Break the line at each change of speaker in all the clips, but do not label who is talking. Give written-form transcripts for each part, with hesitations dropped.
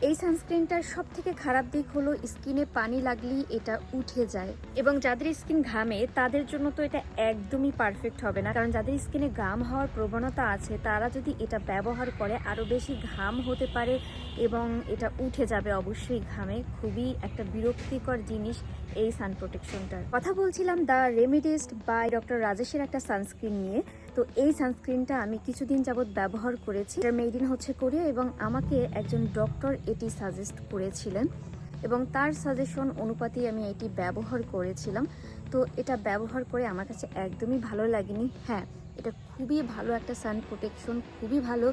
এই সানস্ক্রিনটার সবথেকে খারাপ দিক হলো স্কিনে পানি লাগলেই এটা উঠে যায়, এবং যাদের স্কিন ঘামে তাদের জন্য তো এটা একদমই পারফেক্ট হবে না। কারণ যাদের স্কিনে ঘাম হওয়ার প্রবণতা আছে তারা যদি এটা ব্যবহার করে আরও বেশি ঘাম হতে পারে এবং এটা উঠে যাবে অবশ্যই ঘামে। খুবই একটা বিরক্তিকর জিনিস এই সান প্রোটেকশনটার। কথা বলছিলাম দ্য রেমিডিস্ট বাই ডক্টর রাজেশের একটা সানস্ক্রিন নিয়ে। তো এই সানস্ক্রিনটা আমি কিছুদিন যাবৎ ব্যবহার করেছি। এটা মেড ইন হচ্ছে কোরিয়া এবং আমাকে একজন ডক্টর এটি সাজেস্ট করেছিলেন এবং তার সাজেশন অনুপাতে আমি এটি ব্যবহার করেছিলাম। তো এটা ব্যবহার করে আমার কাছে একদমই ভালো লাগেনি। হ্যাঁ, এটা খুবই ভালো একটা সান প্রোটেকশন, খুবই ভালো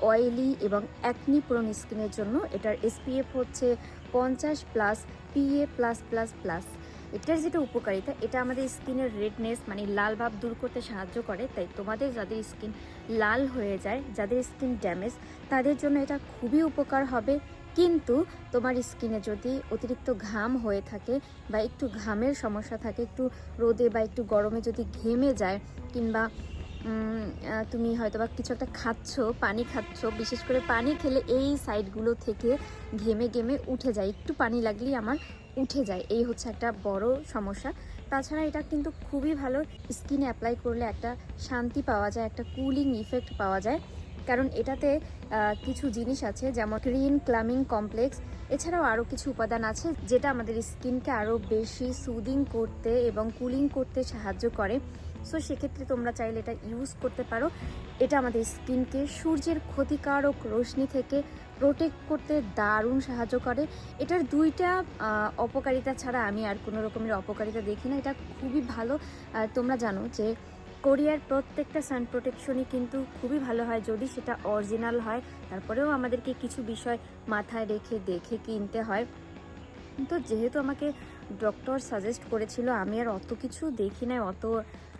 অয়েলি এবং অ্যাকনি প্রোন স্কিনের জন্য। এটার SPF হচ্ছে 50+, PA+++। এটার যেটা উপকারিতা, এটা আমাদের স্কিনের রেডনেস মানে লাল ভাব দূর করতে সাহায্য করে। তাই তোমাদের যাদের স্কিন লাল হয়ে যায়, যাদের স্কিন ড্যামেজ, তাদের জন্য এটা খুবই উপকার হবে। কিন্তু তোমার স্কিনে যদি অতিরিক্ত ঘাম হয়ে থাকে বা একটু ঘামের সমস্যা থাকে, একটু রোদে বা একটু গরমে যদি ঘেমে যায়, কিংবা তুমি হয়তো বা কিছু একটা খাচ্ছ, পানি খাচ্ছ, বিশেষ করে পানি খেলে এই সাইডগুলো থেকে ঘেমে ঘেমে উঠে যায়, একটু পানি লাগলেই আমার উঠে যায়, এই হচ্ছে একটা বড় সমস্যা। তাছাড়া এটা কিন্তু খুবই ভালো, স্কিনে অ্যাপ্লাই করলে একটা শান্তি পাওয়া যায়, একটা কুলিং ইফেক্ট পাওয়া যায়। কারণ এটাতে কিছু জিনিস আছে যেমন গ্রিন ক্লামিং কমপ্লেক্স, এছাড়াও আরও কিছু উপাদান আছে যেটা আমাদের স্কিনকে আরও বেশি সুদিং করতে এবং কুলিং করতে সাহায্য করে। সো সেক্ষেত্রে তোমরা চাইলে এটা ইউজ করতে পারো। এটা আমাদের স্কিনকে সূর্যের ক্ষতিকারক রশ্মি থেকে প্রোটেক্ট করতে দারুণ সাহায্য করে। এটার দুইটা অপকারিতা ছাড়া আমি আর কোনো রকমের অপকারিতা দেখি না। এটা খুবই ভালো। তোমরা জানো যে কোরিয়ার প্রত্যেকটা সান প্রোটেকশনই কিন্তু খুবই ভালো হয় যদি সেটা অরিজিনাল হয়। তারপরেও আমাদেরকে কিছু বিষয় মাথায় রেখে দেখে কিনতে হয়। তো যেহেতু আমাকে ডক্টর সাজেস্ট করেছিল, আমি আর অত কিছু দেখি না, অত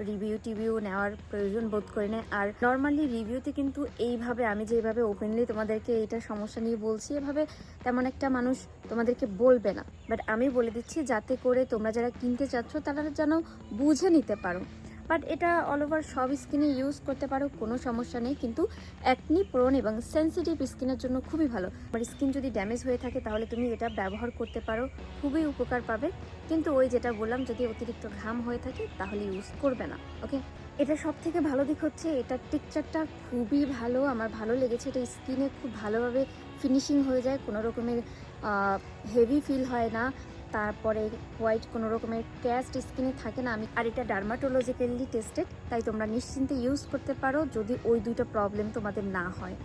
রিভিউ নেওয়ার প্রয়োজন বোধ করি না। আর নর্মালি রিভিউতে কিন্তু এইভাবে আমি যেভাবে ওপেনলি তোমাদেরকে এইটা সমস্যা নিয়ে বলছি, এভাবে তেমন একটা মানুষ তোমাদেরকে বলবে না। বাট আমি বলে দিচ্ছি যাতে করে তোমরা যারা কিনতে চাচ্ছ তারা যেন বুঝে নিতে পারো। বাট এটা অল ওভার সব স্কিনে ইউজ করতে পারো, কোনো সমস্যা নেই। কিন্তু অ্যাকনি প্রোন এবং সেনসিটিভ স্কিনের জন্য খুবই ভালো। আর স্কিন যদি ড্যামেজ হয়ে থাকে তাহলে তুমি এটা ব্যবহার করতে পারো, খুবই উপকার পাবে। কিন্তু ওই যেটা বললাম, যদি অতিরিক্ত ঘাম হয়ে থাকে তাহলে ইউজ করবে না। ওকে, এটা সব থেকে ভালো দিক হচ্ছে এটার টেক্সচারটা খুবই ভালো, আমার ভালো লেগেছে। এটা স্কিনে খুব ভালোভাবে ফিনিশিং হয়ে যায়, কোনো রকমের হেভি ফিল হয় না। তারপরে হোয়াইট কোনো রকমের ক্যাস্ট স্কিনে থাকে না। আর এটা ডার্মাটোলজিক্যালি টেস্টেড, তাই তোমরা নিশ্চিন্তে ইউজ করতে পারো যদি ওই দুটো প্রবলেম তোমাদের না হয়।